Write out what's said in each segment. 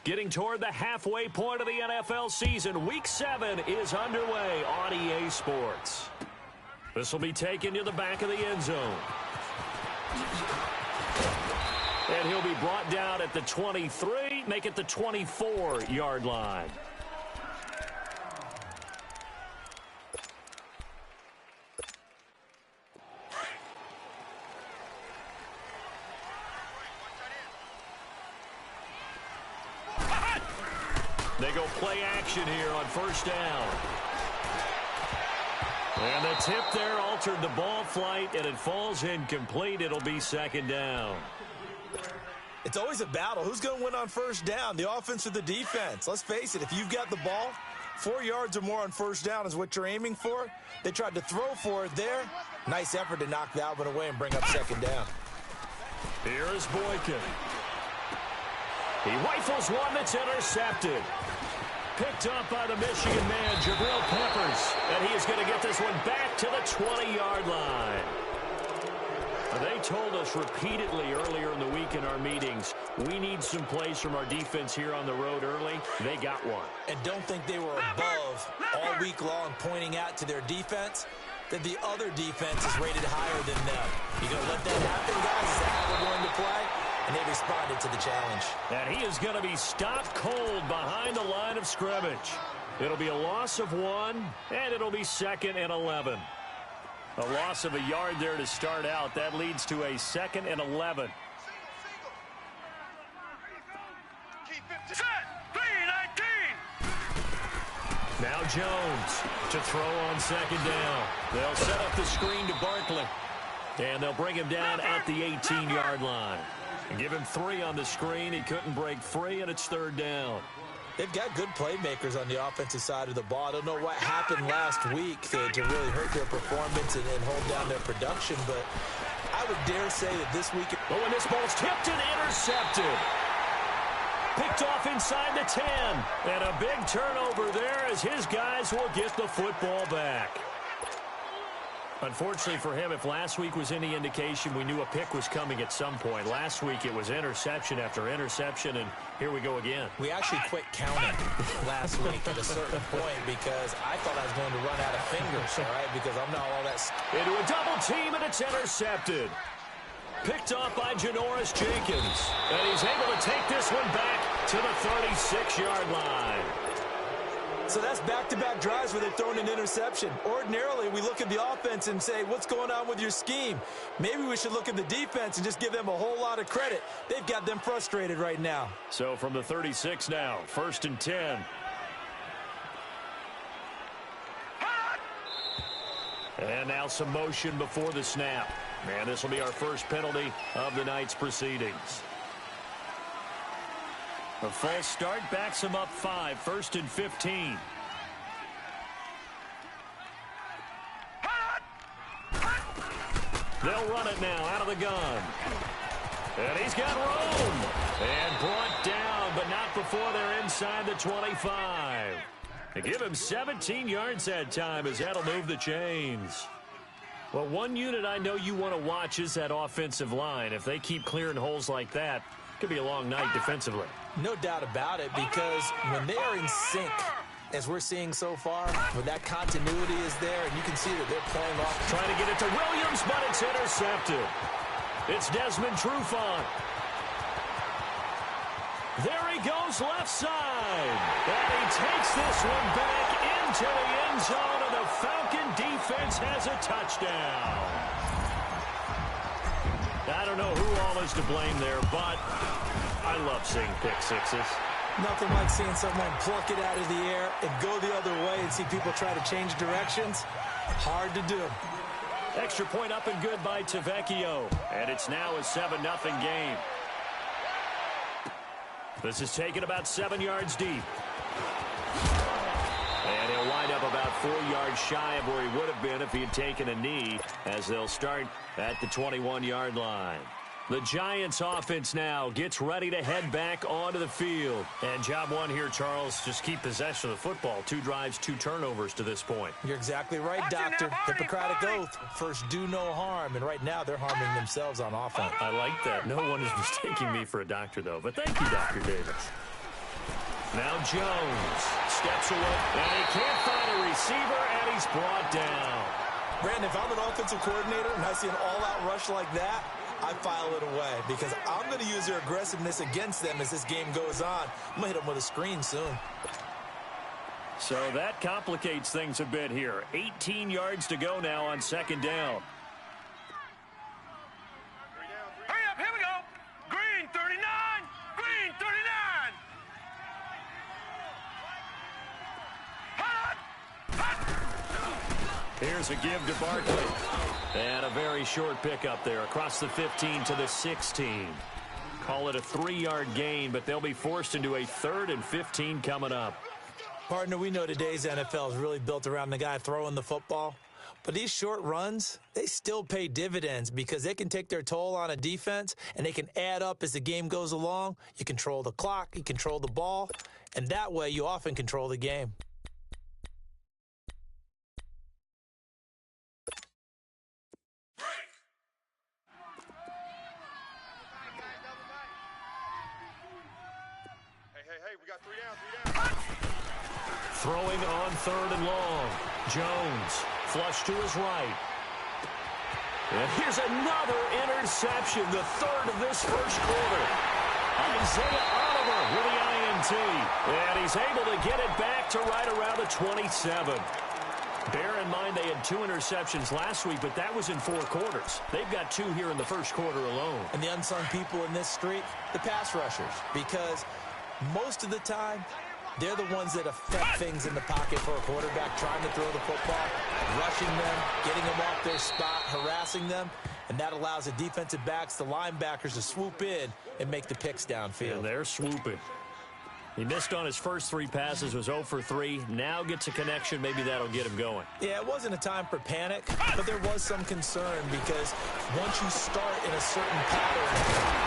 Getting toward the halfway point of the NFL season. Week 7 is underway on EA Sports. This will be taken to the back of the end zone. And he'll be brought down at the 23, make it the 24-yard line. They go play action here on first down. And the tip there altered the ball flight, and it falls incomplete. It'll be second down. It's always a battle. Who's going to win on first down, the offense or the defense? Let's face it, if you've got the ball, 4 yards or more on first down is what you're aiming for. They tried to throw for it there. Nice effort to knock that one away and bring up second down. Here is Boykin. He rifles one that's intercepted. Picked up by the Michigan man, Jabril Peppers. And he is going to get this one back to the 20-yard line. They told us repeatedly earlier in the week in our meetings, we need some plays from our defense here on the road early. They got one. And don't think they were above all week long pointing out to their defense that the other defense is rated higher than them. You going to let that happen, guys? Is that how they're going to play? And they responded to the challenge. And he is going to be stopped cold behind the line of scrimmage. It'll be a loss of 1, and it'll be 2nd and 11. A loss of a yard there to start out. That leads to a 2nd and 11. Now Jones to throw on second down. They'll set up the screen to Barkley. And they'll bring him down at the 18-yard line. And give him 3 on the screen. He couldn't break free, and it's third down. They've got good playmakers on the offensive side of the ball. I don't know what happened last week to really hurt their performance and hold down their production, but I would dare say that this week... Oh, and this ball's tipped and intercepted. Picked off inside the 10. And a big turnover there as his guys will get the football back. Unfortunately for him, if last week was any indication, we knew a pick was coming at some point. Last week it was interception after interception, and here we go again. We actually quit counting last week at a certain point because I thought I was going to run out of fingers, all right, because I'm not all that... Into a double team, and it's intercepted. Picked off by Janoris Jenkins, and he's able to take this one back to the 36-yard line. So that's back-to-back drives where they've thrown an interception. Ordinarily, we look at the offense and say, what's going on with your scheme? Maybe we should look at the defense and just give them a whole lot of credit. They've got them frustrated right now. So from the 36 now, 1st and 10. And now some motion before the snap. And this will be our first penalty of the night's proceedings. A false start backs him up 5, 1st and 15. They'll run it now out of the gun. And he's got room. And brought down, but not before they're inside the 25. They give him 17 yards that time as that'll move the chains. Well, one unit I know you want to watch is that offensive line. If they keep clearing holes like that, it could be a long night defensively. No doubt about it, because when they are in sync, as we're seeing so far, when that continuity is there, and you can see that they're playing off. Trying to get it to Williams, but it's intercepted. It's Desmond Trufant. There he goes left side. And he takes this one back into the end zone, and the Falcon defense has a touchdown. I don't know who all is to blame there, but I love seeing pick sixes. Nothing like seeing someone pluck it out of the air and go the other way and see people try to change directions. Hard to do. Extra point up and good by Tavecchio. And it's now a 7-0 game. This is taken about 7 yards deep. And he'll wind up about 4 yards shy of where he would have been if he had taken a knee, as they'll start at the 21-yard line. The Giants offense now gets ready to head back onto the field. And job one here, Charles, just keep possession of the football. 2 drives, 2 turnovers to this point. You're exactly right, Doctor. Hippocratic oath. First, do no harm. And right now, they're harming themselves on offense. I like that. No one is mistaking me for a doctor, though. But thank you, Dr. Davis. Now Jones steps away, and he can't find a receiver, and he's brought down. Brandon, if I'm an offensive coordinator and I see an all-out rush like that, I file it away because I'm going to use their aggressiveness against them as this game goes on. I'm going to hit them with a screen soon. So that complicates things a bit here. 18 yards to go now on second down. Hurry up, here we go. Green 39, green 39. Here's a give to Barkley. And a very short pickup there across the 15 to the 16. Call it a 3-yard gain, but they'll be forced into a 3rd and 15 coming up. Partner, we know today's NFL is really built around the guy throwing the football. But these short runs, they still pay dividends because they can take their toll on a defense, and they can add up as the game goes along. You control the clock, you control the ball, and that way you often control the game. We got 3 down. Throwing on 3rd and long. Jones, flush to his right. And here's another interception, the 3rd of this first quarter. Isaiah Oliver with the INT. And he's able to get it back to right around the 27. Bear in mind they had 2 interceptions last week, but that was in 4 quarters. They've got 2 here in the first quarter alone. And the unsung people in this street, the pass rushers, because most of the time, they're the ones that affect things in the pocket for a quarterback, trying to throw the football, rushing them, getting them off their spot, harassing them, and that allows the defensive backs, the linebackers to swoop in and make the picks downfield. And they're swooping. He missed on his first 3 passes, was 0 for 3. Now gets a connection. Maybe that'll get him going. Yeah, it wasn't a time for panic, but there was some concern because once you start in a certain pattern,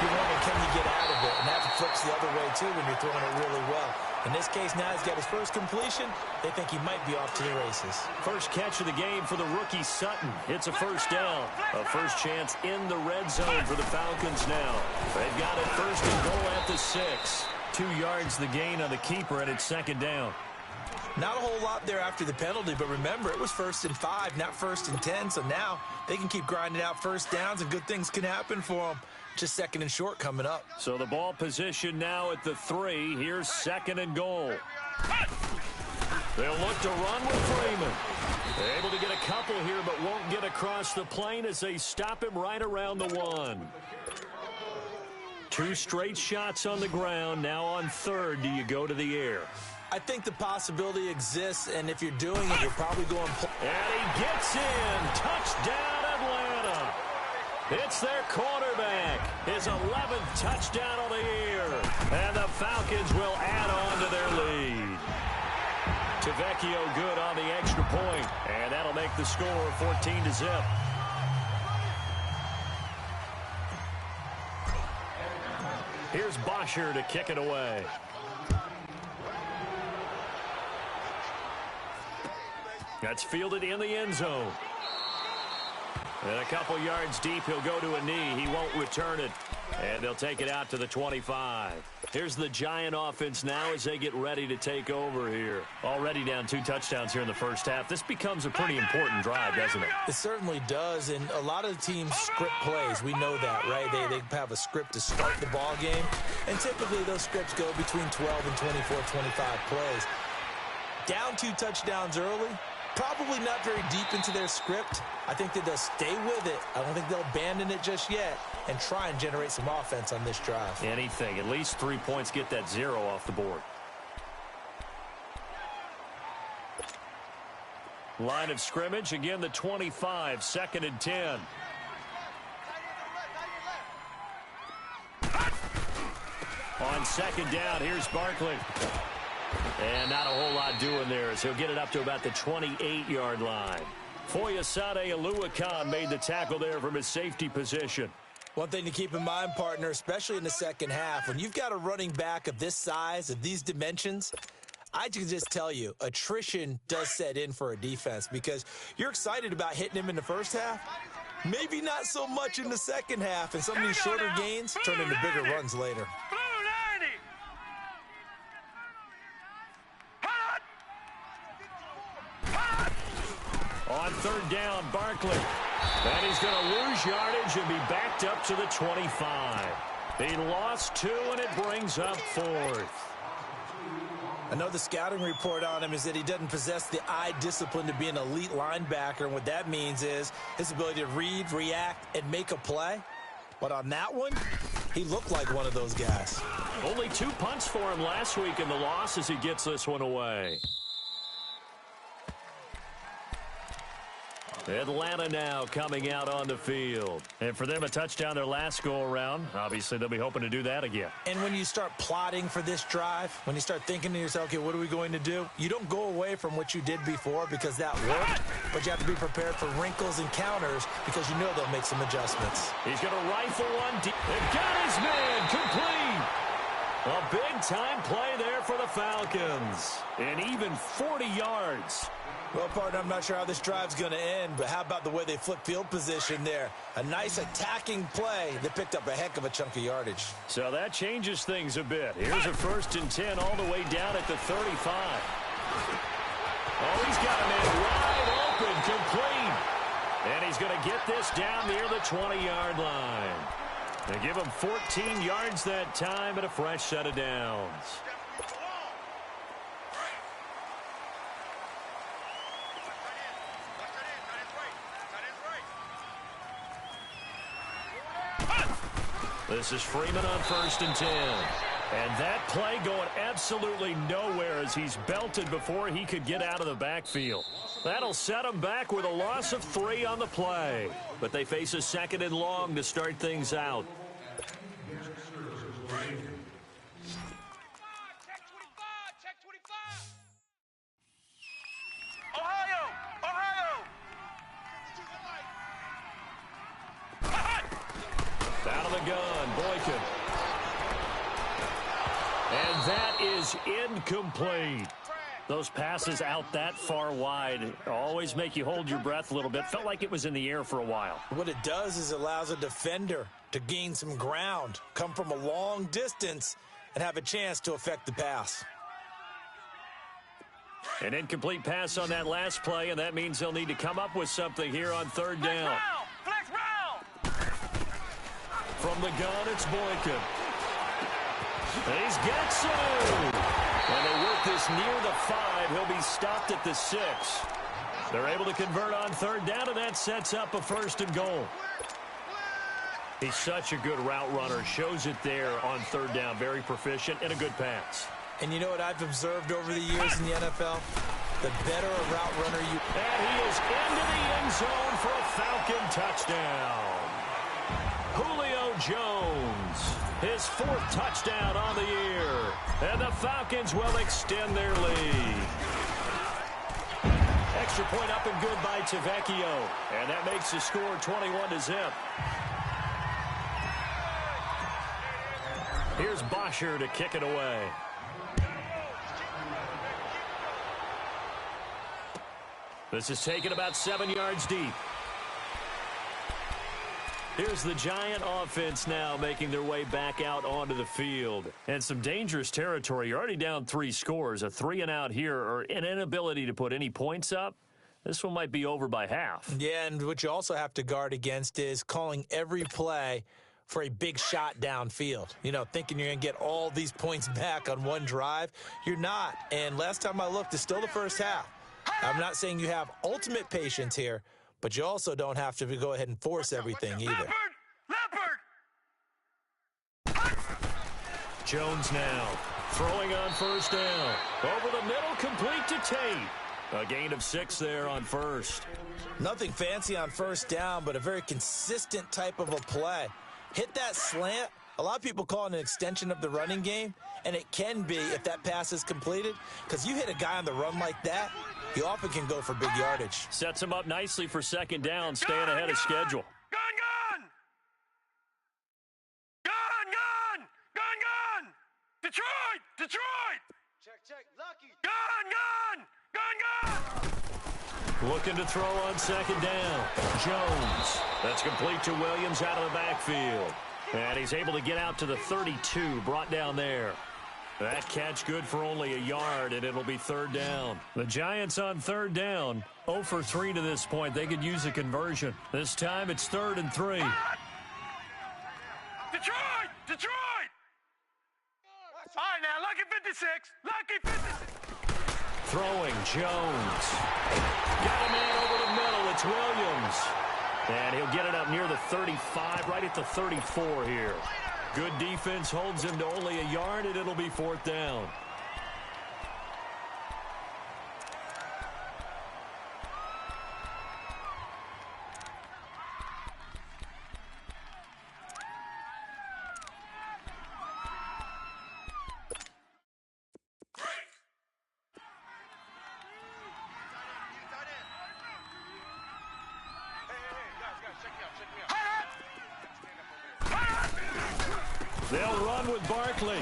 you're wondering, can you get out of it? And that flips the other way, too, when you're throwing it really well. In this case, now he's got his first completion. They think he might be off to the races. First catch of the game for the rookie Sutton. It's a first down. A first chance in the red zone for the Falcons now. They've got it first and goal at the 6. 2 yards the gain on the keeper, and it's second down. Not a whole lot there after the penalty, but remember, it was 1st and 5, not 1st and 10, so now they can keep grinding out first downs, and good things can happen for them. Just 2nd and short coming up. So the ball position now at the 3. Here's 2nd and goal. They'll look to run with Freeman. They're able to get a couple here, but won't get across the plane as they stop him right around the 1. 2 straight shots on the ground. Now on 3rd, do you go to the air? I think the possibility exists, and if you're doing it, you're probably going... And he gets in. Touchdown, Atlanta. It's their quarterback. His 11th touchdown of the year. And the Falcons will add on to their lead. Tavecchio good on the extra point, and that'll make the score 14-0. Here's Bosher to kick it away. That's fielded in the end zone. And a couple yards deep, he'll go to a knee. He won't return it. And they'll take it out to the 25. Here's the Giant offense now as they get ready to take over here. Already down 2 touchdowns here in the first half. This becomes a pretty important drive, doesn't it? It certainly does, and a lot of the teams script plays. We know that, right? They have a script to start the ball game, and typically those scripts go between 12 and 24, 25 plays. Down 2 touchdowns early, probably not very deep into their script. I think that they'll stay with it. I don't think they'll abandon it just yet and try and generate some offense on this drive. Anything. At least 3 points, get that 0 off the board. Line of scrimmage, again the 25, 2nd and 10. On 2nd down, here's Barkley. And not a whole lot doing there as he'll get it up to about the 28-yard line. Foyesade Oluwakan made the tackle there from his safety position. One thing to keep in mind, partner, especially in the second half, when you've got a running back of this size, of these dimensions, I can just tell you, attrition does set in for a defense because you're excited about hitting him in the first half. Maybe not so much in the second half, and some of these shorter gains turn into bigger runs later. third down, Barkley. And he's going to lose yardage and be backed up to the 25. He lost 2, and it brings up 4th. I know the scouting report on him is that he doesn't possess the eye discipline to be an elite linebacker, and what that means is his ability to read, react, and make a play. But on that one, he looked like one of those guys. Only 2 punts for him last week in the loss as he gets this one away. Atlanta now coming out on the field. And for them, a touchdown their last go-around. Obviously, they'll be hoping to do that again. And when you start plotting for this drive, when you start thinking to yourself, okay, what are we going to do? You don't go away from what you did before because that worked, but you have to be prepared for wrinkles and counters because you know they'll make some adjustments. He's going to rifle one deep. They've got his man complete. A big-time play there for the Falcons. And even 40 yards. Well, partner, I'm not sure how this drive's going to end, but how about the way they flip field position there? A nice attacking play that picked up a heck of a chunk of yardage. So that changes things a bit. Here's a 1st and 10 all the way down at the 35. Oh, he's got a man wide open, complete. And he's going to get this down near the 20-yard line. They give him 14 yards that time and a fresh set of downs. This is Freeman on 1st and 10. And that play going absolutely nowhere as he's belted before he could get out of the backfield. That'll set him back with a loss of 3 on the play. But they face a 2nd and long to start things out. Out of the gun, Boykin. And that is incomplete. Those passes out that far wide always make you hold your breath a little bit. Felt like it was in the air for a while. What it does is it allows a defender to gain some ground, come from a long distance, and have a chance to affect the pass. An incomplete pass on that last play, and that means they'll need to come up with something here on 3rd down. From the gun, it's Boykin. He's got some. And they work this near the 5. He'll be stopped at the 6. They're able to convert on 3rd down, and that sets up a 1st and goal. He's such a good route runner. Shows it there on 3rd down. Very proficient and a good pass. And you know what I've observed over the years in the NFL? The better a route runner you... And he is into the end zone for a Falcon touchdown. Julio Jones, his 4th touchdown on the year. And the Falcons will extend their lead. Extra point up and good by Tavecchio. And that makes the score 21-0. Here's Bosher to kick it away. This is taken about 7 yards deep. Here's the Giant offense now making their way back out onto the field. And some dangerous territory. You're already down 3 scores. A 3-and-out here or an inability to put any points up. This one might be over by half. Yeah, and what you also have to guard against is calling every play for a big shot downfield. You know, thinking you're going to get all these points back on one drive. You're not. And last time I looked, it's still the first half. I'm not saying you have ultimate patience here, but you also don't have to go ahead and force everything either. Jones now throwing on 1st down. Over the middle, complete to Tate. A gain of 6 there on 1st. Nothing fancy on 1st down, but a very consistent type of a play. Hit that slant. A lot of people call it an extension of the running game, and it can be if that pass is completed, because you hit a guy on the run like that, he often can go for big yardage. Sets him up nicely for 2nd down, staying ahead of schedule. Gun! Detroit! Check, Lucky. Gun! Looking to throw on 2nd down. Jones. That's complete to Williams out of the backfield. And he's able to get out to the 32, brought down there. That catch good for only a yard, and it'll be third down. The Giants on third down, 0 for 3 to this point. They could use a conversion. This time it's 3rd and 3. Detroit! Detroit! All right, now, lucky 56. Lucky 56. Throwing, Jones. Got a man over the middle. It's Williams. And he'll get it up near the 35, right at the 34 here. Good defense holds him to only a yard, and it'll be 4th down. They'll run with Barkley.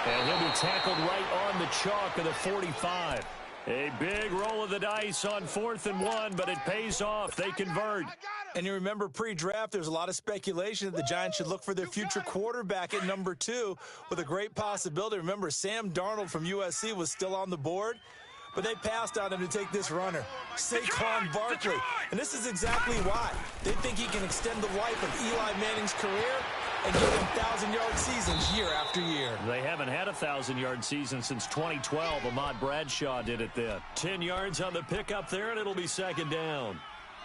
And he'll be tackled right on the chalk of the 45. A big roll of the dice on 4th and 1, but it pays off. They convert. And you remember pre-draft, there's a lot of speculation that the Giants should look for their future quarterback at number 2 with a great possibility. Remember, Sam Darnold from USC was still on the board, but they passed on him to take this runner, Saquon Barkley. And this is exactly why. They think he can extend the life of Eli Manning's career and give him 1,000-yard seasons year after year. They haven't had a 1,000-yard season since 2012. Ahmad Bradshaw did it then. 10 yards on the pickup there, and it'll be 2nd down.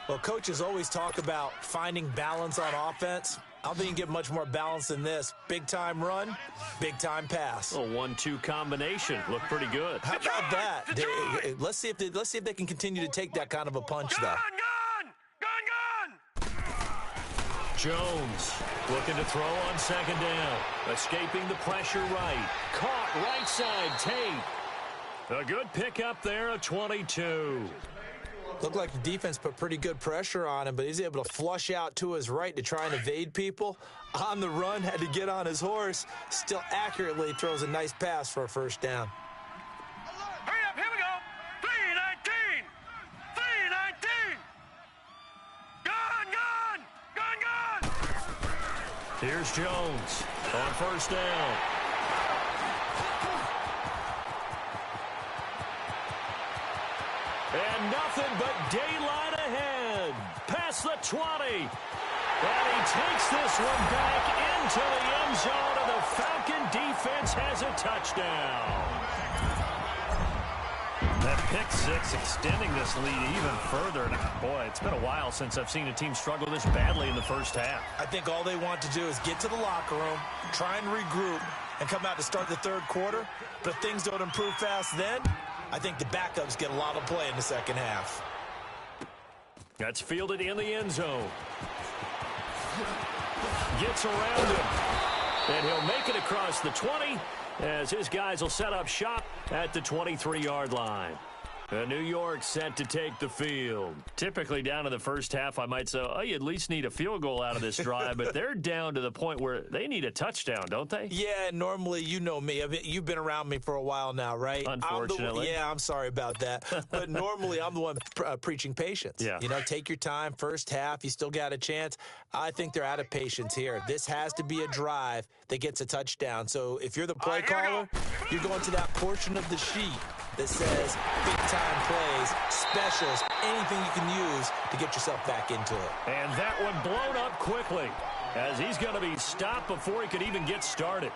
Well, coaches always talk about finding balance on offense. I don't think you can get much more balance than this. Big-time run, big-time pass. A 1-2 combination. Looked pretty good. How about that? Let's see if they can continue to take that kind of a punch, though. Gun! Jones looking to throw on 2nd down. Escaping the pressure right. Caught right side, Tate. A good pickup there, a 22. Looked like the defense put pretty good pressure on him, but he's able to flush out to his right to try and evade people. On the run, had to get on his horse. Still accurately throws a nice pass for a 1st down. Hurry up, here we go. 319. 319. Gun! Here's Jones on 1st down. And nothing but daylight ahead. Past the 20. And he takes this one back into the end zone, and the Falcon defense has a touchdown. That pick 6 extending this lead even further. And boy, it's been a while since I've seen a team struggle this badly in the first half. I think all they want to do is get to the locker room, try and regroup, and come out to start the 3rd quarter. But if things don't improve fast then, I think the backups get a lot of play in the 2nd half. That's fielded in the end zone. Gets around him. And he'll make it across the 20 as his guys will set up shop at the 23-yard line. New York set to take the field. Typically down in the first half, I might say, oh, you at least need a field goal out of this drive, but they're down to the point where they need a touchdown, don't they? Yeah, normally, you know me. You've been around me for a while now, right? Unfortunately. I'm sorry about that. But normally, I'm the one preaching patience. Yeah. You know, take your time. First half, you still got a chance. I think they're out of patience here. This has to be a drive that gets a touchdown. So if you're the play caller, you're going to that portion of the sheet that says big-time plays, specials, anything you can use to get yourself back into it. And that one blown up quickly as he's going to be stopped before he could even get started.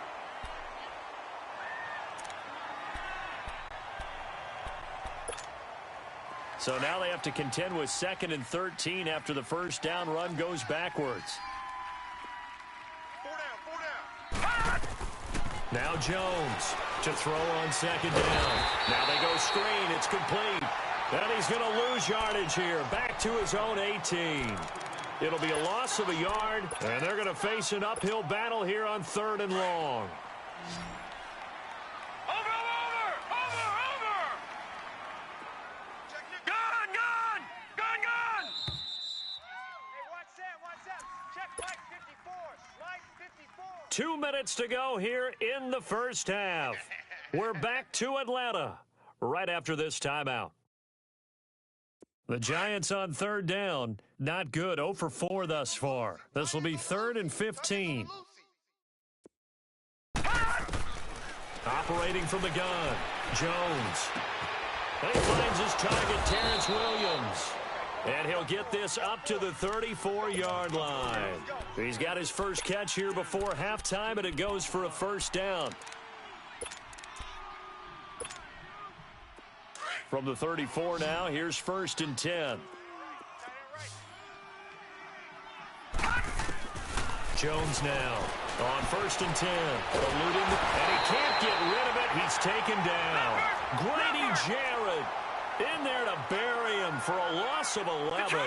So now they have to contend with 2nd and 13 after the 1st down run goes backwards. 4 down. Now Jones to throw on 2nd down. Now they go screen. It's complete. And he's going to lose yardage here. Back to his own 18. It'll be a loss of a yard, and they're going to face an uphill battle here on 3rd and long. Gun! Hey, watch that. Check right 54. Right 54. 2 minutes to go here in the first half. We're back to Atlanta right after this timeout. The Giants on 3rd down. Not good. 0 for 4 thus far. This will be 3rd and 15. Operating from the gun, Jones. And he finds his target, Terrence Williams. And he'll get this up to the 34-yard line. He's got his first catch here before halftime, and it goes for a first down. From the 34 now, here's 1st and 10. Jones now on 1st and 10. Eluding, and he can't get rid of it. He's taken down. Grady Jarrett in there to bury him for a loss of 11.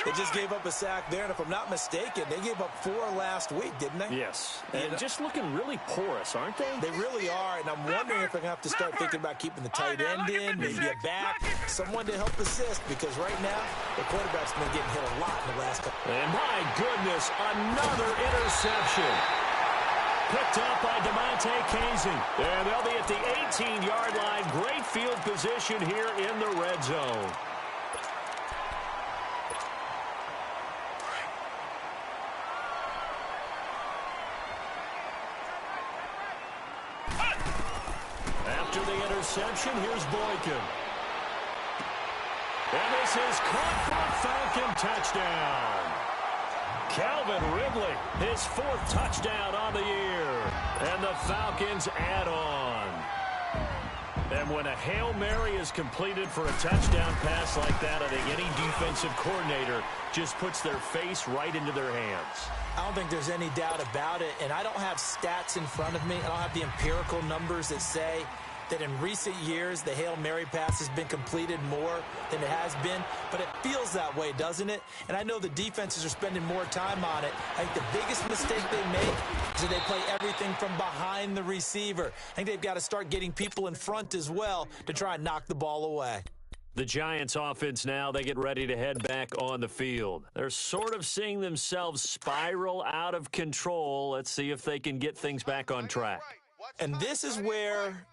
They just gave up a sack there, and if I'm not mistaken, they gave up 4 last week, didn't they? Yes. And just looking really porous, aren't they? They really are, and I'm wondering if they're going to have to start thinking about keeping the tight end in, maybe a back, someone to help assist, because right now, the quarterback's been getting hit a lot in the last couple. And my goodness, another interception. Picked up by DeMonte Casey. And they'll be at the 18-yard line. Great field position here in the red zone. After the interception, here's Boykin. And this is caught for a Falcon touchdown. Calvin Ridley, his 4th touchdown on the year. And the Falcons add on. And when a Hail Mary is completed for a touchdown pass like that, I think any defensive coordinator just puts their face right into their hands. I don't think there's any doubt about it, and I don't have stats in front of me. I don't have the empirical numbers that say that in recent years the Hail Mary pass has been completed more than it has been, but it feels that way, doesn't it? And I know the defenses are spending more time on it. I think the biggest mistake they make is that they play everything from behind the receiver. I think they've got to start getting people in front as well to try and knock the ball away. The Giants offense now, they get ready to head back on the field. They're sort of seeing themselves spiral out of control. Let's see if they can get things back on track. And this is where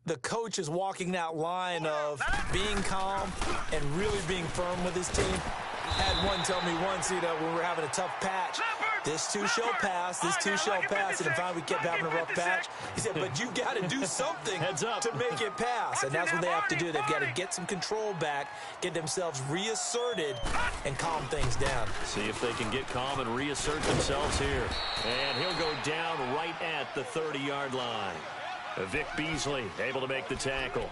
the coach is walking that line of being calm and really being firm with his team. Had one tell me once, when we were having a tough patch, this too shall pass, this too shall pass, and finally we kept having a rough patch. He said, but you got to do something to make it pass, and that's what they have to do. They've got to get some control back, get themselves reasserted, and calm things down. See if they can get calm and reassert themselves here. And he'll go down right at the 30-yard line. Vic Beasley able to make the tackle.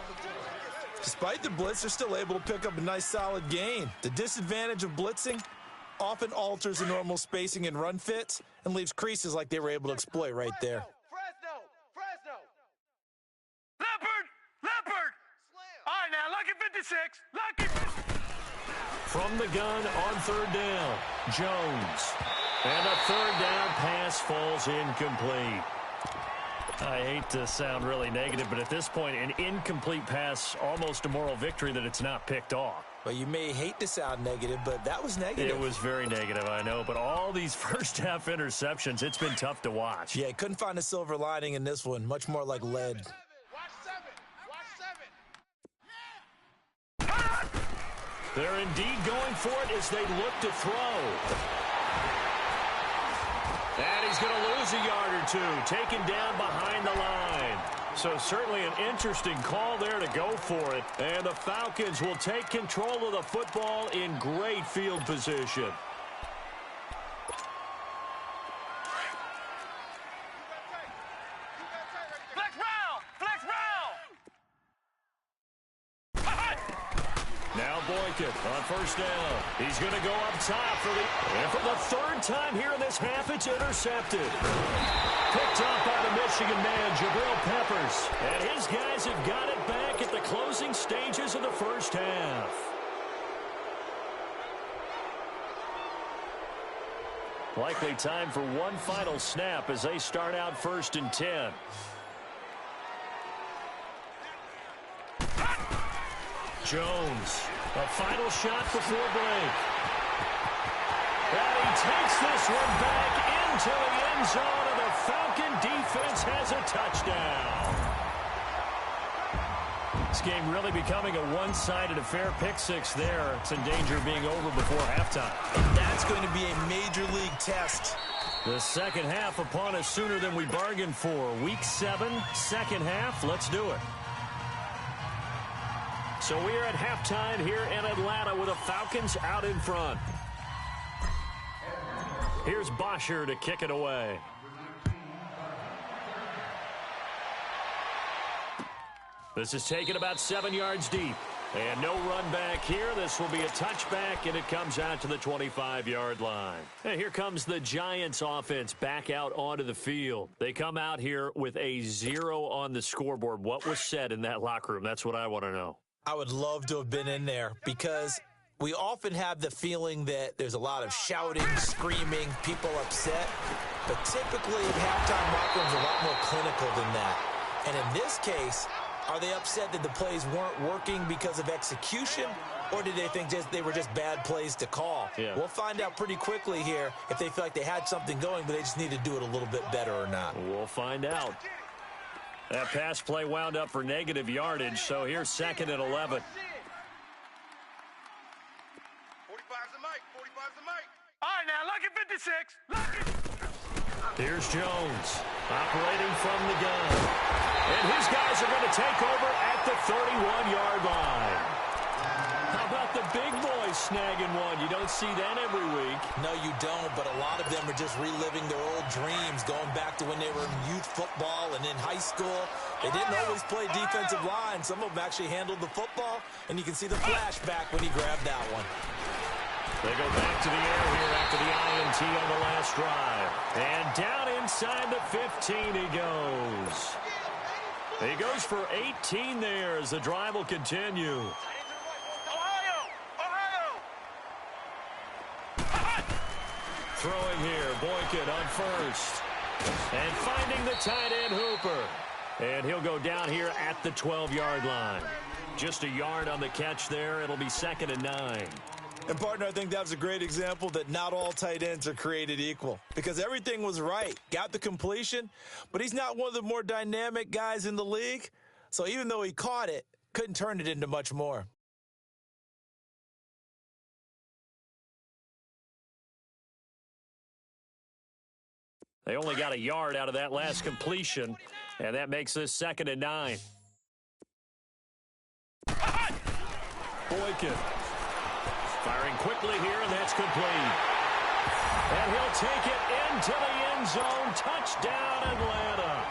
Despite the blitz, they're still able to pick up a nice solid gain. The disadvantage of blitzing often alters the normal spacing and run fits and leaves creases like they were able to exploit right there. Fresno. Leopard. All right, now, lucky 56. Lucky. From the gun on 3rd down, Jones. And a 3rd down pass falls incomplete. I hate to sound really negative, but at this point, an incomplete pass, almost a moral victory that it's not picked off. Well, you may hate to sound negative, but that was negative. It was very negative, I know, but all these first-half interceptions, it's been tough to watch. Yeah, couldn't find a silver lining in this one, much more like lead. Watch 7. They're indeed going for it as they look to throw. And he's going to lose a yard or two, taken down behind the line. So certainly an interesting call there to go for it. And the Falcons will take control of the football in great field position. Now Boykin on 1st down. He's going to go up top for the 3rd time here in this half. It's intercepted. Picked up by the Michigan man, Jabril Peppers. And his guys have got it back at the closing stages of the first half. Likely time for one final snap as they start out 1st and 10. Jones, a final shot before break. And he takes this one back into the end zone, and the Falcon defense has a touchdown. This game really becoming a one-sided affair. Pick 6 there. It's in danger of being over before halftime. And that's going to be a major league test The second half upon us sooner than we bargained for. Week 7, second half. Let's do it. So we are at halftime here in Atlanta with the Falcons out in front. Here's Bosher to kick it away. This is taken about 7 yards deep. And no run back here. This will be a touchback, and it comes out to the 25-yard line. And here comes the Giants offense back out onto the field. They come out here with a 0 on the scoreboard. What was said in that locker room? That's what I want to know. I would love to have been in there because we often have the feeling that there's a lot of shouting, screaming, people upset. But typically, halftime locker rooms are a lot more clinical than that. And in this case, are they upset that the plays weren't working because of execution, or did they think they were just bad plays to call? Yeah. We'll find out pretty quickly here if they feel like they had something going, but they just need to do it a little bit better or not. We'll find out. That pass play wound up for negative yardage, so here's 2nd and 11. 45's the mic. 45's the mic. All right, now, look at 56. Look at... Here's Jones operating from the gun. And his guys are going to take over at the 31-yard line. How about the big boys snagging one? You don't see that every week. No, you don't, but a lot of them are just reliving their old dreams, going back to when they were in youth football and in high school. They didn't always play defensive line. Some of them actually handled the football, and you can see the flashback when he grabbed that one. They go back to the air here after the INT on the last drive. And down inside the 15 he goes. He goes for 18 there as the drive will continue. Throwing here, Boykin on first. And finding the tight end Hooper. And he'll go down here at the 12-yard line. Just a yard on the catch there. It'll be 2nd and 9. And, partner, I think that was a great example that not all tight ends are created equal because everything was right. Got the completion, but he's not one of the more dynamic guys in the league. So even though he caught it, couldn't turn it into much more. They only got a yard out of that last completion, and that makes this 2nd and 9. Boykin. Firing quickly here, and that's complete. And he'll take it into the end zone. Touchdown, Atlanta.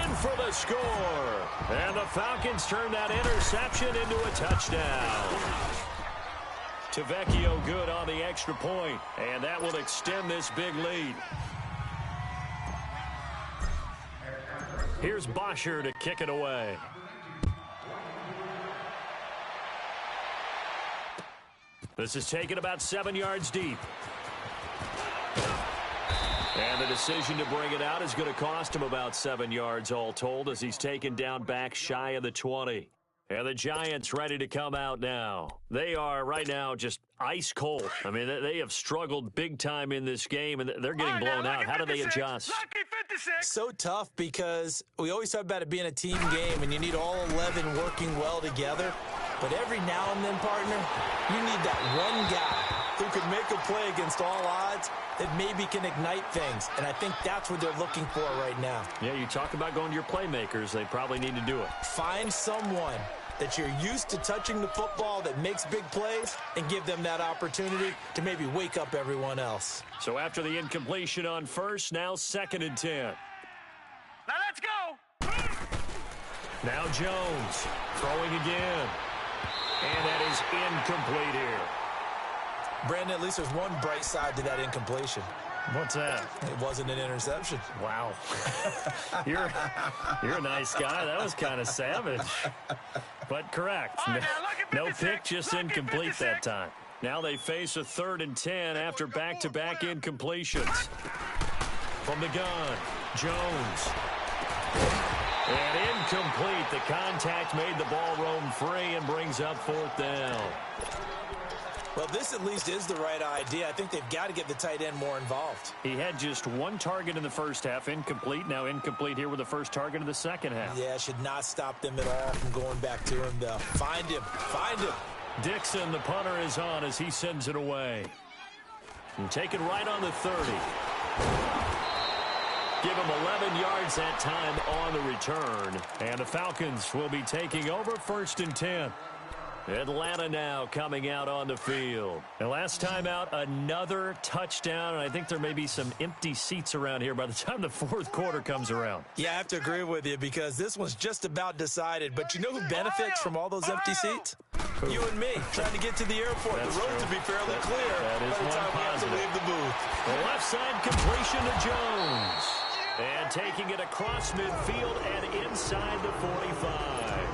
In for the score. And the Falcons turn that interception into a touchdown. Tavecchio good on the extra point, and that will extend this big lead. Here's Bosher to kick it away. This is taken about 7 yards deep. And the decision to bring it out is going to cost him about 7 yards all told as he's taken down back shy of the 20. And the Giants ready to come out now. They are right now just ice cold. I mean, they have struggled big time in this game, and they're getting blown out. How do they adjust? So tough because we always talk about it being a team game, and you need all 11 working well together. But every now and then, partner, you need that one guy who can make a play against all odds that maybe can ignite things. And I think that's what they're looking for right now. Yeah, you talk about going to your playmakers. They probably need to do it. Find someone that you're used to touching the football that makes big plays and give them that opportunity to maybe wake up everyone else. So after the incompletion on first, now 2nd and 10. Now let's go. Now Jones throwing again. And that is incomplete here. Brandon, at least there's one bright side to that incompletion. What's that? It wasn't an interception. Wow. You're a nice guy. That was kind of savage. But correct. No pick, just incomplete that time. Now they face a 3rd and 10 after back-to-back incompletions. From the gun, Jones. And incomplete. The contact made the ball roam free and brings up 4th down. Well, this at least is the right idea. I think they've got to get the tight end more involved. He had just one target in the first half, incomplete. Now incomplete here with the first target of the second half. Yeah, should not stop them at all from going back to him, though. Find him. Find him. Dixon, the punter, is on as he sends it away. And taken right on the 30. Give him 11 yards that time on the return. And the Falcons will be taking over 1st and 10. Atlanta now coming out on the field. And last time out, another touchdown. And I think there may be some empty seats around here by the time the 4th quarter comes around. Yeah, I have to agree with you because this one's just about decided. But you know who benefits from all those empty seats? You and me, trying to get to the airport. That's the road true. to be fairly clear that is by the time we have to positive. leave the booth. The left side completion to Jones. And taking it across midfield and inside the 45.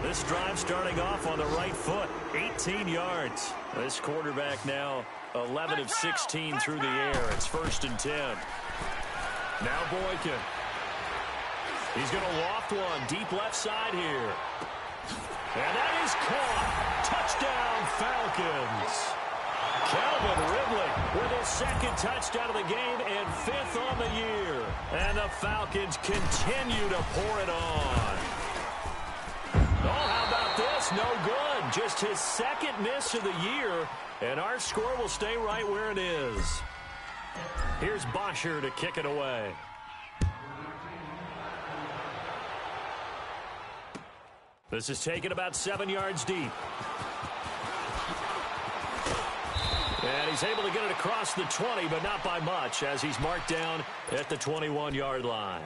This drive starting off on the right foot, 18 yards. This quarterback now 11 of 16 through the air. It's 1st and 10. Now Boykin. He's going to loft one deep left side here. And that is caught. Touchdown, Falcons. Calvin Ridley with his 2nd touchdown of the game and 5th on the year. And the Falcons continue to pour it on. Oh, how about this? No good. Just his 2nd miss of the year, and our score will stay right where it is. Here's Bosher to kick it away. This is taken about 7 yards deep. And he's able to get it across the 20, but not by much, as he's marked down at the 21-yard line.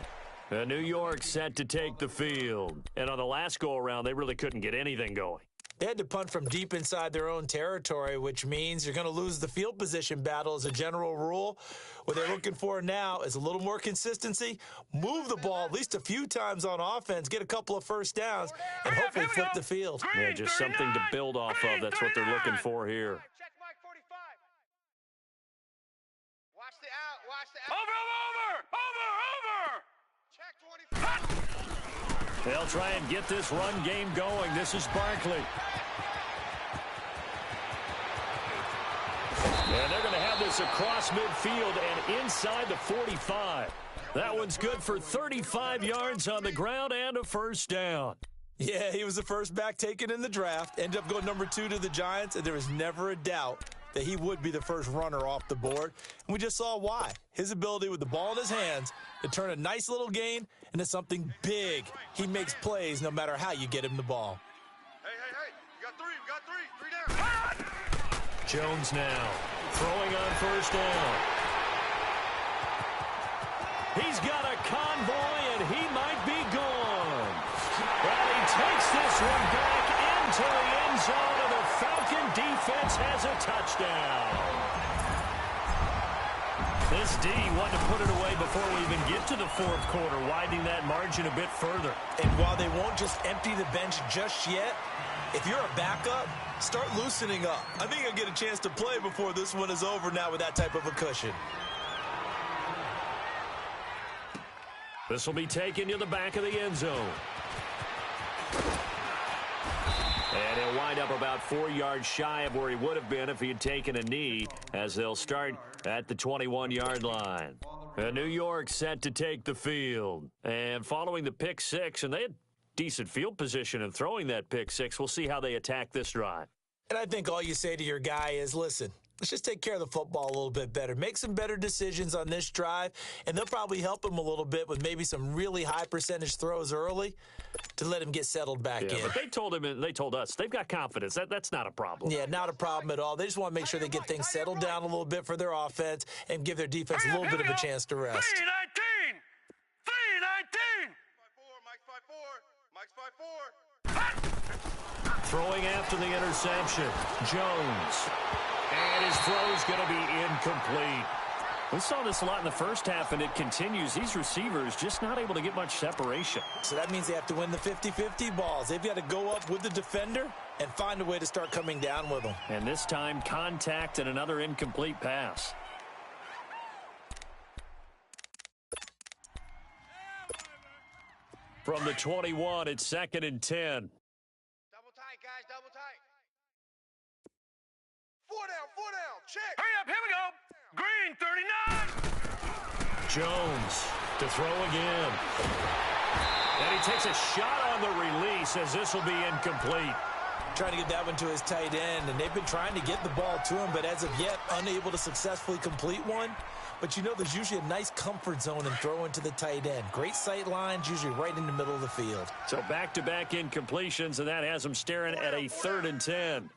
And New York set to take the field. And on the last go-around, they really couldn't get anything going. They had to punt from deep inside their own territory, which means you're going to lose the field position battle as a general rule. What they're looking for now is a little more consistency, move the ball at least a few times on offense, get a couple of first downs, and hopefully flip the field. Yeah, just something to build off of. That's what they're looking for here. Check Mike 45. Watch the out. Watch the out. Over. Check 25. They'll try and get this run game going. This is Barkley. And they're going to have this across midfield and inside the 45. That one's good for 35 yards on the ground and a 1st down. Yeah, he was the first back taken in the draft, ended up going number 2 to the Giants, and there was never a doubt that he would be the first runner off the board. And we just saw why. His ability with the ball in his hands to turn a nice little gain into something big. He makes plays no matter how you get him the ball. Hey. We got three. 3 down. Jones now throwing on 1st down. He's got a convoy, and he might be gone. Well, he takes this one back into the end zone, and the Falcon defense has a touchdown. This D wanted to put it away before we even get to the 4th quarter, widening that margin a bit further. And while they won't just empty the bench just yet, if you're a backup, start loosening up. I think I'll get a chance to play before this one is over now with that type of a cushion. This will be taken to the back of the end zone. And he'll wind up about 4 yards shy of where he would have been if he had taken a knee, as they'll start at the 21-yard line. And New York set to take the field. And following the pick 6, and they had decent field position in throwing that pick 6, we'll see how they attack this drive. And I think all you say to your guy is, listen, let's just take care of the football a little bit better. Make some better decisions on this drive, and they'll probably help him a little bit with maybe some really high percentage throws early to let him get settled back in. But they told him, and they told us, they've got confidence. That's not a problem. Yeah, not a problem at all. They just want to make sure they get things settled down a little bit for their offense and give their defense a little bit of a chance to rest. 319. Mike's 5'4". Throwing after the interception, Jones. And his throw's going to be incomplete. We saw this a lot in the first half, and it continues. These receivers just not able to get much separation. So that means they have to win the 50-50 balls. They've got to go up with the defender and find a way to start coming down with them. And this time, contact and another incomplete pass. From the 21, it's 2nd and 10. Double tight, guys, double tight. 4 down, check. Hurry up, here we go. Green, 39. Jones to throw again. And he takes a shot on the release, as this will be incomplete. Trying to get that one to his tight end, and they've been trying to get the ball to him, but as of yet, unable to successfully complete one. But you know, there's usually a nice comfort zone in throwing to the tight end. Great sight lines, usually right in the middle of the field. So back-to-back incompletions, and that has him staring at a 3rd and 10.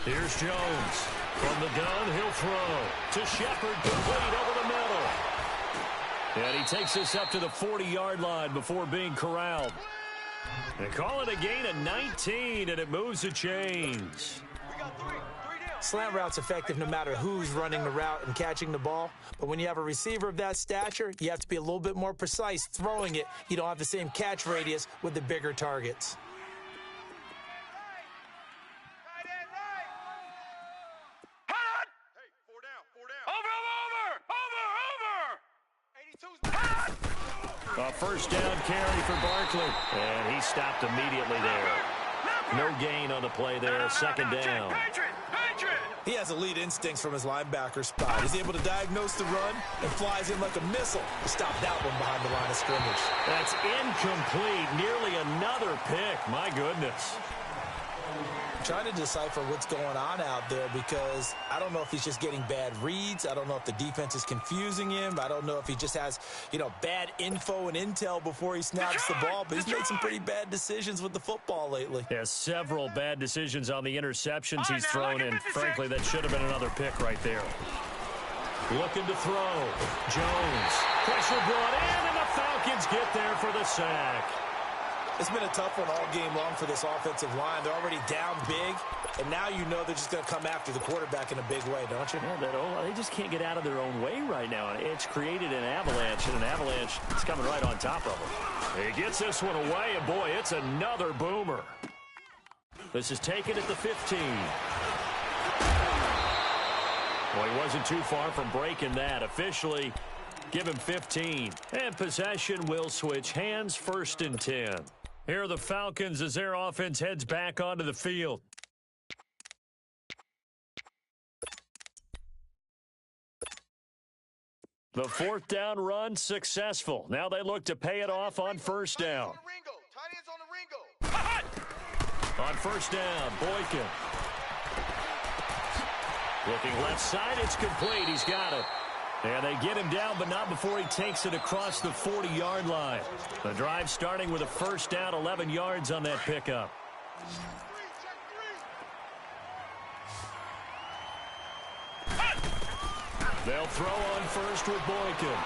Here's Jones. From the gun, he'll throw to Shepard, complete over the middle. And he takes this up to the 40-yard line before being corralled. They call it a gain of 19, and it moves the chains. Slant route's effective no matter who's running the route and catching the ball. But when you have a receiver of that stature, you have to be a little bit more precise throwing it. You don't have the same catch radius with the bigger targets. A first down carry for Barkley, and he stopped immediately there. No gain on the play there, 2nd down. He has elite instincts from his linebacker spot. He's able to diagnose the run and flies in like a missile to stop that one behind the line of scrimmage. That's incomplete, nearly another pick. My goodness. Trying to decipher what's going on out there because I don't know if he's just getting bad reads. I don't know if the defense is confusing him. I don't know if he just has, bad info and intel before he snaps the ball. But he's made some pretty bad decisions with the football lately. Yeah, several bad decisions on the interceptions he's thrown in. Frankly, that should have been another pick right there. Looking to throw. Jones. Pressure brought in, and the Falcons get there for the sack. It's been a tough one all game long for this offensive line. They're already down big, and now you know they're just going to come after the quarterback in a big way, don't you? Yeah, they just can't get out of their own way right now. It's created an avalanche, and an avalanche is coming right on top of them. He gets this one away, and boy, it's another boomer. This is taken at the 15. Well, he wasn't too far from breaking that. Officially, give him 15. And possession will switch hands, 1st and 10. Here are the Falcons as their offense heads back onto the field. The 4th down run successful. Now they look to pay it off on 1st down. On 1st down, Boykin. Looking left side, it's complete. He's got it. And they get him down, but not before he takes it across the 40-yard line. The drive starting with a 1st down, 11 yards on that pickup. They'll throw on 1st with Boykin.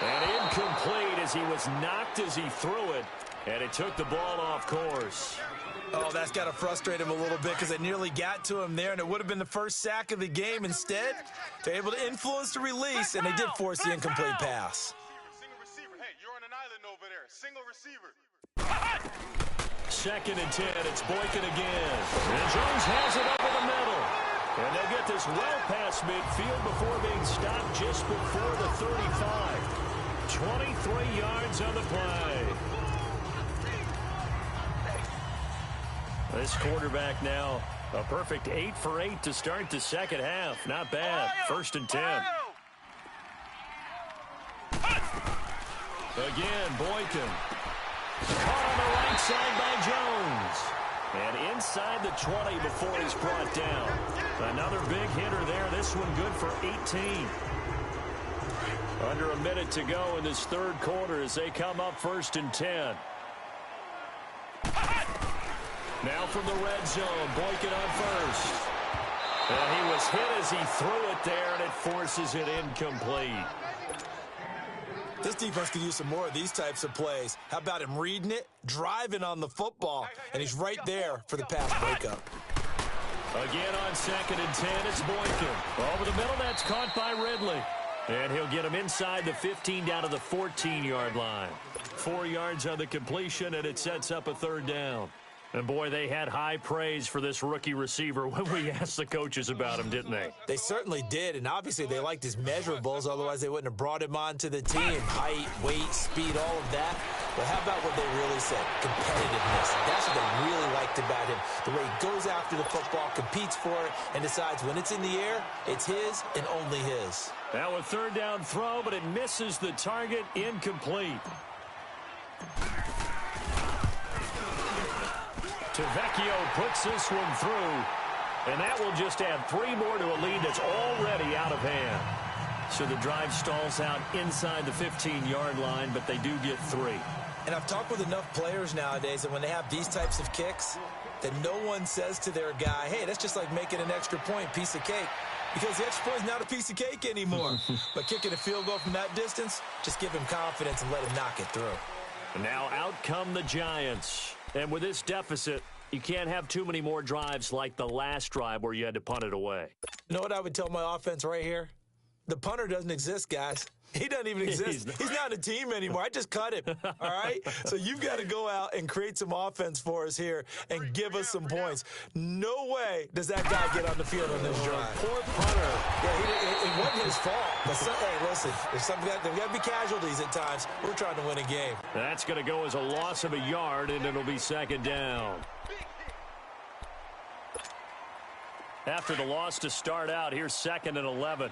And incomplete as he was knocked as he threw it. And it took the ball off course. Oh, that's got to frustrate him a little bit because it nearly got to him there, and it would have been the first sack of the game. Instead, they're able to influence the release, and they did force the incomplete pass. Single receiver. Hey, you're on an island over there. Single receiver. 2nd and 10. It's Boykin again. And Jones has it over the middle. And they'll get this well past midfield before being stopped just before the 35. 23 yards on the play. This quarterback now, a perfect 8 for 8 to start the 2nd half. Not bad. 1st and 10. Again, Boykin. Caught on the right side by Jones. And inside the 20 before he's brought down. Another big hitter there. This one good for 18. Under a minute to go in this 3rd quarter as they come up 1st and 10. Now from the red zone, Boykin on 1st. And he was hit as he threw it there, and it forces it incomplete. This defense could use some more of these types of plays. How about him reading it, driving on the football, and he's right there for the pass breakup. Again on 2nd and 10, it's Boykin. Over the middle, that's caught by Ridley. And he'll get him inside the 15 down to the 14-yard line. 4 yards on the completion, and it sets up a 3rd down. And, boy, they had high praise for this rookie receiver when we asked the coaches about him, didn't they? They certainly did, and obviously they liked his measurables. Otherwise, they wouldn't have brought him onto the team. Height, weight, speed, all of that. But how about what they really said? Competitiveness. That's what they really liked about him. The way he goes after the football, competes for it, and decides when it's in the air, it's his and only his. Now a 3rd down throw, but it misses the target, incomplete. Vecchio puts this one through, and that will just add 3 more to a lead that's already out of hand. So the drive stalls out inside the 15-yard line, but they do get 3. And I've talked with enough players nowadays that when they have these types of kicks, that no one says to their guy, hey, that's just like making an extra point, piece of cake. Because the extra point is not a piece of cake anymore. But kicking a field goal from that distance, just give him confidence and let him knock it through. And now out come the Giants. And with this deficit, you can't have too many more drives like the last drive where you had to punt it away. You know what I would tell my offense right here? The punter doesn't exist, guys. He doesn't even exist. He's not a team anymore. I just cut him, all right? So you've got to go out and create some offense for us here and give us some points. No way does that guy get on the field on this drive. Poor punter. Yeah, it wasn't his fault. But hey, listen, there's got to be casualties at times. We're trying to win a game. That's going to go as a loss of a yard, and it'll be 2nd down. After the loss to start out, here's 2nd and 11.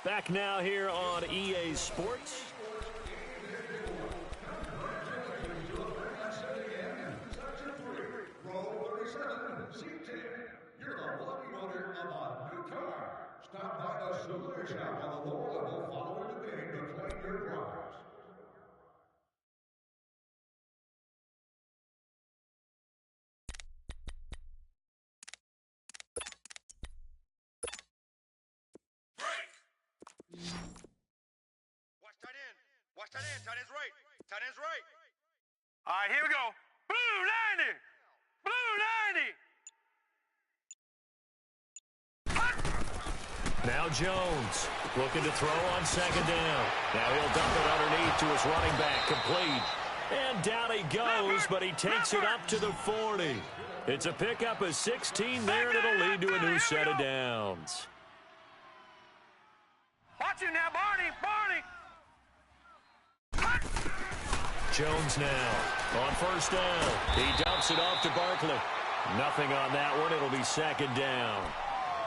Back now here on EA Sports. Row 37, seat 10. You're the lucky owner of a new car. Stop by the souvenir shop on the lower level following the game to claim your prize. Watch tight end. Watch tight end. Tight end's right. Tight end's right. All right, here we go. Blue 90. Blue 90. Now Jones looking to throw on 2nd down. Now he'll dump it underneath to his running back. Complete. And down he goes, but he takes it up to the 40. It's a pickup of 16 there, and it'll lead to a new set of downs. Watch it now, Barney. Barney. Jones now on 1st down. He dumps it off to Barkley. Nothing on that one. It'll be 2nd down.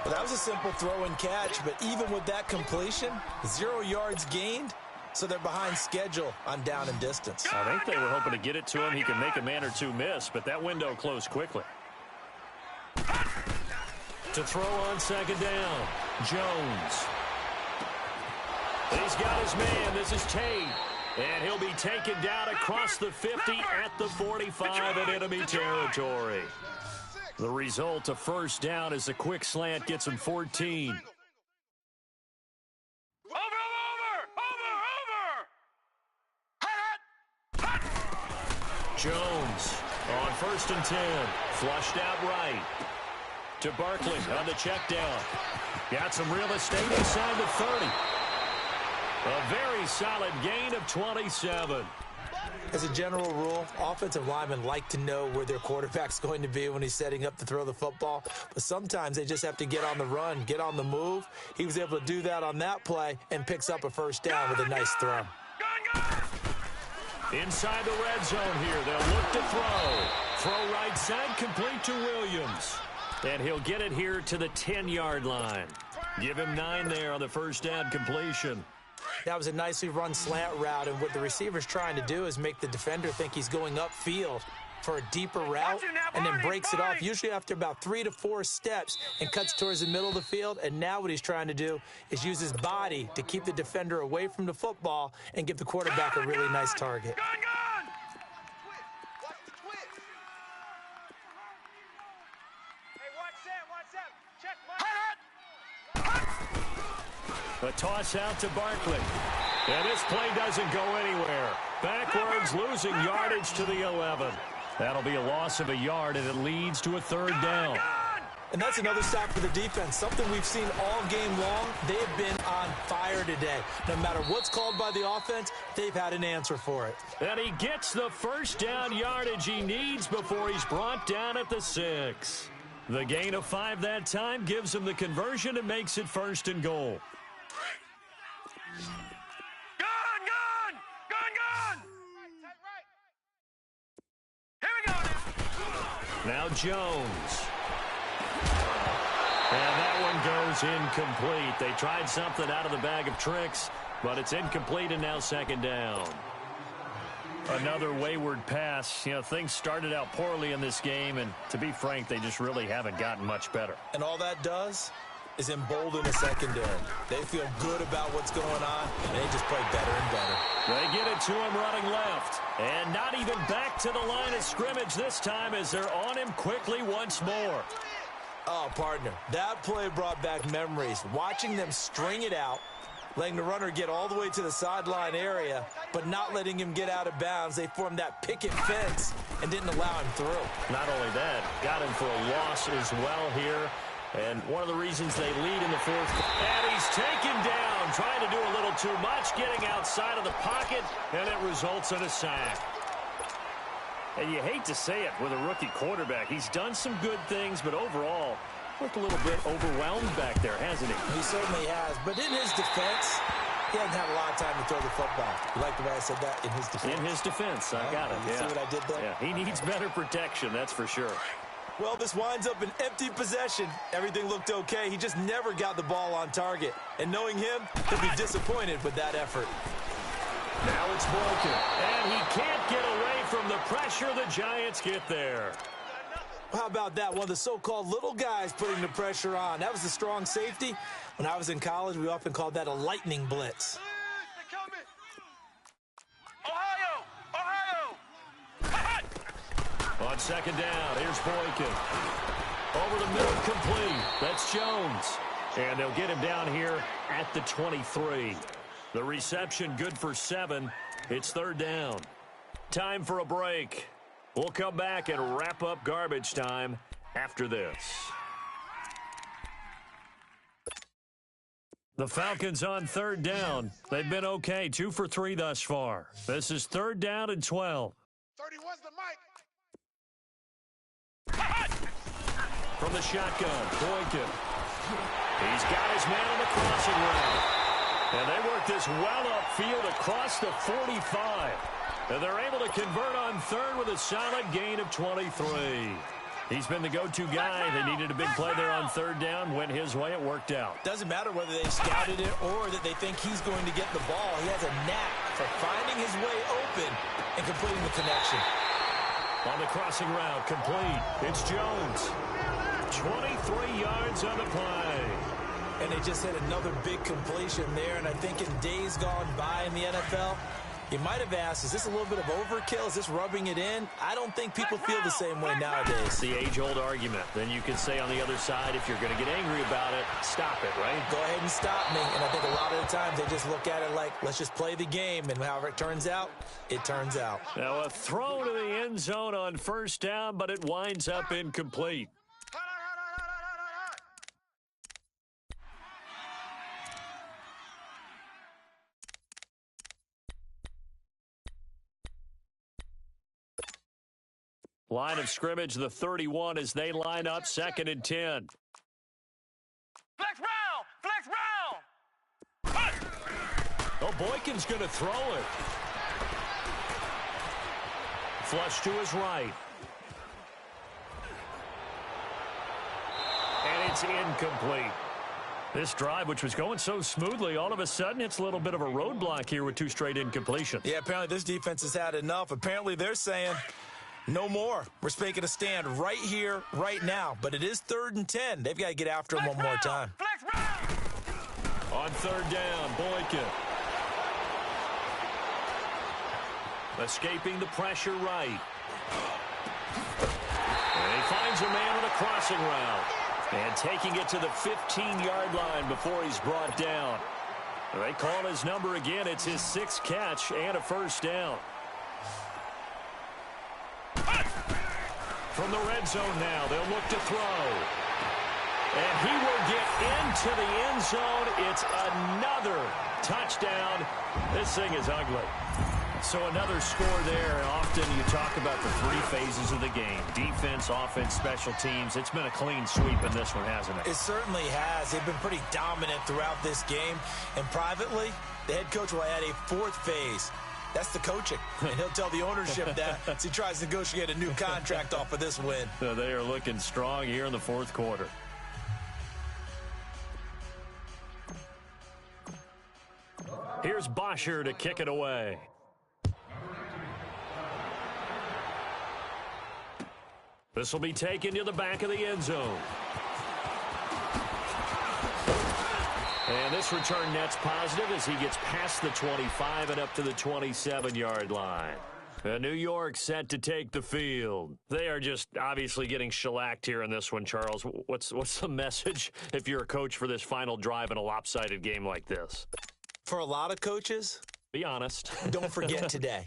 Well, that was a simple throw and catch, but even with that completion, 0 yards gained, so they're behind schedule on down and distance. I think they were hoping to get it to him. He could make a man or two miss, but that window closed quickly. To throw on 2nd down, Jones. He's got his man. This is Tate. And he'll be taken down across the 50 at the 45 in enemy territory. The result, a 1st down as the quick slant gets him 14. Over. Jones on 1st and 10. Flushed out right. To Barkley on the check down. Got some real estate inside the 30. A very solid gain of 27. As a general rule, offensive linemen like to know where their quarterback's going to be when he's setting up to throw the football. But sometimes they just have to get on the run, get on the move. He was able to do that on that play and picks up a 1st down with a nice throw. Inside the red zone here, they'll look to throw. Throw right side, complete to Williams. And he'll get it here to the 10-yard line. Give him 9 there on the 1st down completion. That was a nicely run slant route, and what the receiver's trying to do is make the defender think he's going upfield for a deeper route and then breaks it off, usually after about 3 to 4 steps, and cuts towards the middle of the field. And now what he's trying to do is use his body to keep the defender away from the football and give the quarterback a really nice target. A toss out to Barkley. And this play doesn't go anywhere. Backwards, losing yardage to the 11. That'll be a loss of a yard, and it leads to a 3rd down. And that's another stop for the defense, something we've seen all game long. They have been on fire today. No matter what's called by the offense, they've had an answer for it. And he gets the 1st down yardage he needs before he's brought down at the 6. The gain of 5 that time gives him the conversion and makes it 1st and goal. Now Jones. And that one goes incomplete. They tried something out of the bag of tricks, but it's incomplete and now second down. Another wayward pass. You know, things started out poorly in this game, and to be frank, they just really haven't gotten much better. And all that does is embolden the secondary. They feel good about what's going on, and they just play better and better. They get it to him running left. And not even back to the line of scrimmage this time as they're on him quickly once more. Oh, partner, that play brought back memories. Watching them string it out, letting the runner get all the way to the sideline area, but not letting him get out of bounds. They formed that picket fence and didn't allow him through. Not only that, got him for a loss as well here. And one of the reasons they lead in the fourth. And he's taken down, trying to do a little too much, getting outside of the pocket, and it results in a sack. And you hate to say it with a rookie quarterback. He's done some good things, but overall, looked a little bit overwhelmed back there, hasn't he? He certainly has. But in his defense, he hasn't had a lot of time to throw the football. You like the way I said that? In his defense. In his defense, I got it. You see what I did there? Yeah, he needs better protection, that's for sure. Well, this winds up an empty possession. Everything looked okay. He just never got the ball on target. And knowing him, he'll be disappointed with that effort. Now it's Boykin. And he can't get away from the pressure. The Giants get there. How about that? One of the so-called little guys putting the pressure on. That was the strong safety. When I was in college, we often called that a lightning blitz. They're coming. Ohio! On second down, here's Boykin. Over the middle, complete. That's Jones. And they'll get him down here at the 23. The reception good for 7. It's third down. Time for a break. We'll come back and wrap up garbage time after this. The Falcons on third down. They've been okay, 2 for 3 thus far. This is third down and 12. 31's the mic. From the shotgun, Boykin. He's got his man on the crossing route. And they work this well upfield across the 45. And they're able to convert on third with a solid gain of 23. He's been the go-to guy. They needed a big play there on third down. Went his way. It worked out. Doesn't matter whether they scouted it or that they think he's going to get the ball. He has a knack for finding his way open and completing the connection. On the crossing route, complete. It's Jones. 23 yards on the play. And they just had another big completion there. And I think in days gone by in the NFL, you might have asked, is this a little bit of overkill? Is this rubbing it in? I don't think people feel the same way nowadays. It's the age-old argument. Then you can say on the other side, if you're going to get angry about it, stop it, right? Go ahead and stop me. And I think a lot of the times they just look at it like, let's just play the game. And however it turns out, it turns out. Now a throw to the end zone on first down, but it winds up incomplete. Line of scrimmage, the 31 as they line up second and 10. Flex round! Oh, Boykin's going to throw it. Flush to his right. And it's incomplete. This drive, which was going so smoothly, all of a sudden it's a little bit of a roadblock here with 2 straight incompletions. Yeah, apparently this defense has had enough. Apparently they're saying, no more. We're making a stand right here, right now. But it is third and 10. They've got to get after him one more time. Flex round! On third down, Boykin. Escaping the pressure right. And he finds a man on a crossing route. And taking it to the 15-yard line before he's brought down. They call his number again. It's his 6th catch and a first down. From the red zone now, they'll look to throw. And he will get into the end zone. It's another touchdown. This thing is ugly. So another score there. Often you talk about the 3 phases of the game. Defense, offense, special teams. It's been a clean sweep in this one, hasn't it? It certainly has. They've been pretty dominant throughout this game. And privately, the head coach will add a 4th phase. That's the coaching. And he'll tell the ownership that as he tries to negotiate a new contract off of this win. So they are looking strong here in the 4th quarter. Here's Bosher to kick it away. This will be taken to the back of the end zone. And this return net's positive as he gets past the 25 and up to the 27-yard line. New York set to take the field. They are just obviously getting shellacked here in this one, Charles. What's the message if you're a coach for this final drive in a lopsided game like this? For a lot of coaches, be honest. Don't forget today.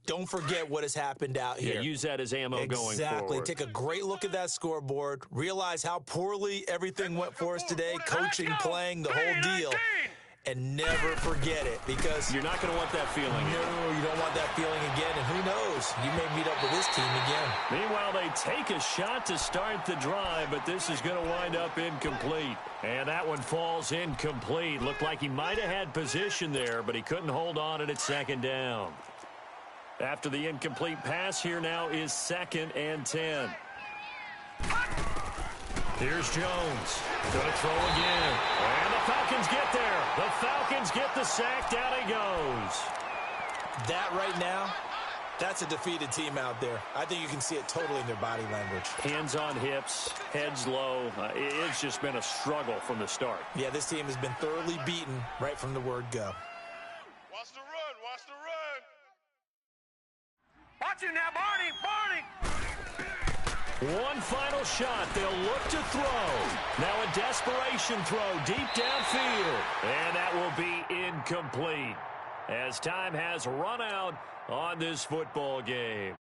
Don't forget what has happened out here. Yeah, use that as ammo going forward. Exactly. Take a great look at that scoreboard. Realize how poorly everything went for us today, coaching, playing, the whole deal. And never forget it, because you're not going to want that feeling. No, you don't want that feeling again. And who knows? You may meet up with this team again. Meanwhile, they take a shot to start the drive, but this is going to wind up incomplete. And that one falls incomplete. Looked like he might have had position there, but he couldn't hold on at second down. After the incomplete pass, here now is 2nd and 10. Here's Jones. Going to throw again. And the Falcons get there. The Falcons get the sack. Down he goes. That right now, that's a defeated team out there. I think you can see it totally in their body language. Hands on hips, heads low. It's just been a struggle from the start. Yeah, this team has been thoroughly beaten right from the word go. Watch the run. Watch the run. Watch him now, Barney. Barney. One final shot. They'll look to throw. Now a desperation throw deep downfield. And that will be incomplete as time has run out on this football game.